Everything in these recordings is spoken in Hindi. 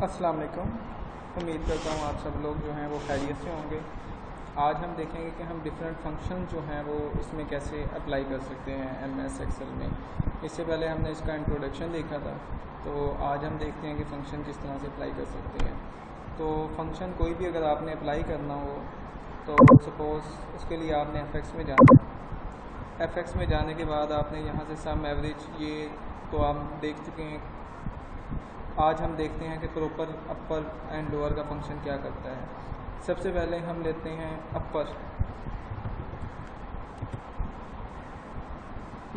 अस्सलाम वालेकुम। उम्मीद करता हूँ आप सब लोग जो हैं वो खैरियत से होंगे। आज हम देखेंगे कि हम डिफरेंट फंक्शन जो हैं वो इसमें कैसे अप्लाई कर सकते हैं MS एक्सेल में। इससे पहले हमने इसका इंट्रोडक्शन देखा था, तो आज हम देखते हैं कि फ़ंक्शन किस तरह से अप्लाई कर सकते हैं। तो फंक्शन कोई भी अगर आपने अप्लाई करना हो तो सपोज़ उसके लिए आपने FX में जाना है। FX में जाने के बाद आपने यहाँ से सम एवरेज ये तो आप देख चुके हैं। आज हम देखते हैं कि प्रॉपर अपर एंड लोअर का फंक्शन क्या करता है। सबसे पहले हम लेते हैं अपर।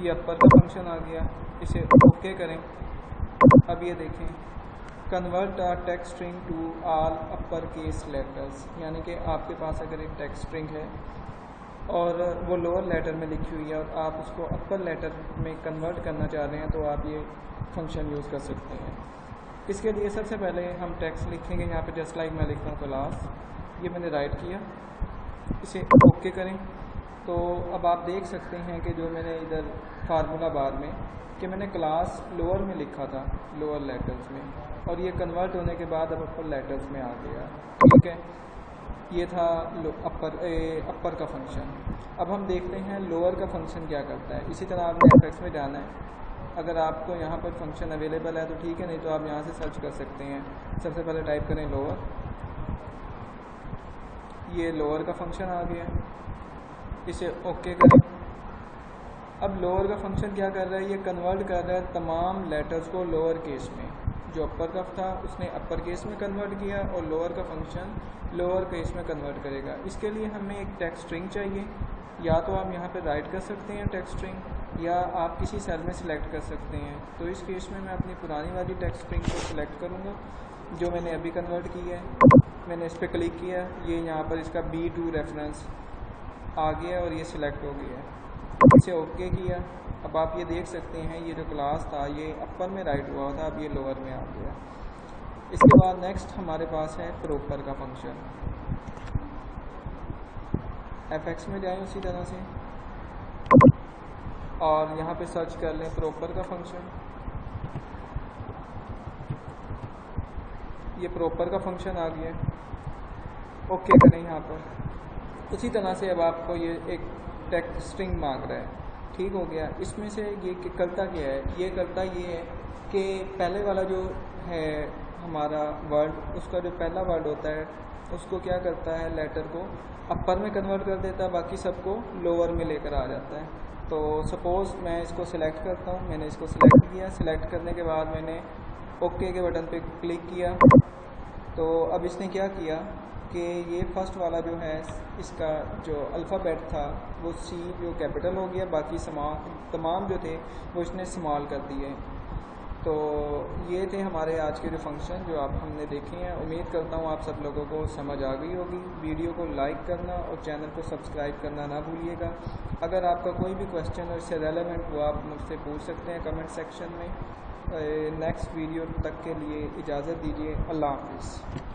ये अपर का फंक्शन आ गया, इसे ओके करें। अब ये देखें, convert a text string to all upper case letters, यानी कि आपके पास अगर एक टेक्स्ट स्ट्रिंग है और वो लोअर लेटर में लिखी हुई है और आप उसको अपर लेटर में कन्वर्ट करना चाह रहे हैं तो आप ये फंक्शन यूज़ कर सकते हैं। इसके लिए सबसे पहले हम टेक्स्ट लिखेंगे। यहाँ पे जस्ट लाइक मैं लिखता हूँ क्लास, ये मैंने राइट किया, इसे ओके करें। तो अब आप देख सकते हैं कि जो मैंने इधर फार्मूला बार में कि मैंने क्लास लोअर में लिखा था, लोअर लेटर्स में, और ये कन्वर्ट होने के बाद अब अपर लेटर्स में आ गया। ठीक है, ये था अपर का फंक्शन। अब हम देखते हैं लोअर का फंक्शन क्या करता है। इसी तरह आपने FX में जाना है। अगर आपको यहाँ पर फंक्शन अवेलेबल है तो ठीक है, नहीं तो आप यहाँ से सर्च कर सकते हैं। सबसे पहले टाइप करें लोअर, ये लोअर का फंक्शन आ गया, इसे ओके करें। अब लोअर का फंक्शन क्या कर रहा है, ये कन्वर्ट कर रहा है तमाम लेटर्स को लोअर केस में। जो अपर का था उसने अपर केस में कन्वर्ट किया और लोअर का फंक्शन लोअर केस में कन्वर्ट करेगा। इसके लिए हमें एक टेक्स्ट स्ट्रिंग चाहिए। या तो आप यहाँ पे राइट कर सकते हैं टेक्स्ट स्ट्रिंग, या आप किसी सेल में सिलेक्ट कर सकते हैं। तो इस केस में मैं अपनी पुरानी वाली टेक्स्ट स्ट्रिंग को सिलेक्ट करूँगा जो मैंने अभी कन्वर्ट की है। मैंने इस पर क्लिक किया, ये यहाँ पर इसका B2 रेफरेंस आ गया और ये सिलेक्ट हो गया, इसे ओके किया। अब आप ये देख सकते हैं ये जो क्लास था ये अपर में राइट हुआ था, अब ये लोअर में आ गया। इसके बाद नेक्स्ट हमारे पास है प्रॉपर का फंक्शन। FX में जाएं उसी तरह से और यहाँ पे सर्च कर लें प्रॉपर का फंक्शन। ये प्रॉपर का फंक्शन आ गया, ओके करें यहाँ पर। उसी तरह से अब आपको ये एक टेक्स्ट स्ट्रिंग मांग रहा है, ठीक हो गया। इसमें से ये करता क्या है, ये करता ये है कि पहले वाला जो है हमारा वर्ड, उसका जो पहला वर्ड होता है उसको क्या करता है, लेटर को अपर में कन्वर्ट कर देता है, बाकी सबको लोअर में लेकर आ जाता है। तो सपोज़ मैं इसको सिलेक्ट करता हूँ, मैंने इसको सिलेक्ट किया। सिलेक्ट करने के बाद मैंने ओके के बटन पे क्लिक किया। तो अब इसने क्या किया कि ये फर्स्ट वाला जो है इसका जो अल्फ़ाबेट था वो C जो कैपिटल हो गया, बाकी तमाम जो थे वो इसने स्मॉल कर दिए। तो ये थे हमारे आज के जो फंक्शन जो आप हमने देखे हैं। उम्मीद करता हूँ आप सब लोगों को समझ आ गई होगी। वीडियो को लाइक करना और चैनल को सब्सक्राइब करना ना भूलिएगा। अगर आपका कोई भी क्वेश्चन और इससे रेलेवेंट हो आप मुझसे पूछ सकते हैं कमेंट सेक्शन में। नेक्स्ट वीडियो तक के लिए इजाज़त दीजिए। अल्लाह हाफ़िज़।